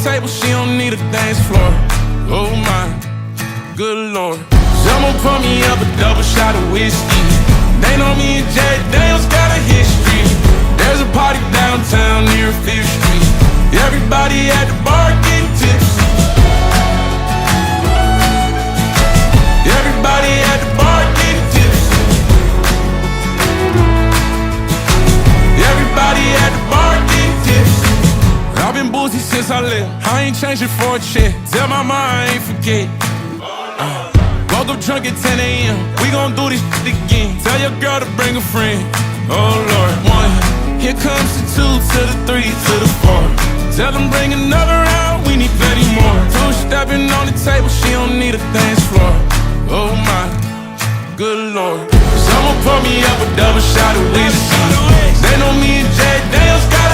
table, she don't need a dance floor. Oh my, good lord. Someone pour me up a double shot of whiskey. They know me and Jack Daniels got a history. There's a party downtown near 5th Street. Everybody at the bar getting tipsy. Everybody at the bar getting tipsy. Everybody at the bar getting tipsy. I've been boozy since I left. I ain't changing for a check. Tell my mom I ain't forget. Woke up drunk at 10 a.m. We gon' do this shit again. Tell your girl to bring a friend. Oh Lord, 1. Here comes the 2 to the 3 to the 4. Tell them bring another round. We need plenty more. 2 stepping on the table. She don't need a dance floor. Oh my, good lord. Someone pour me up a double shot of whiskey. They know me and Jack Daniels got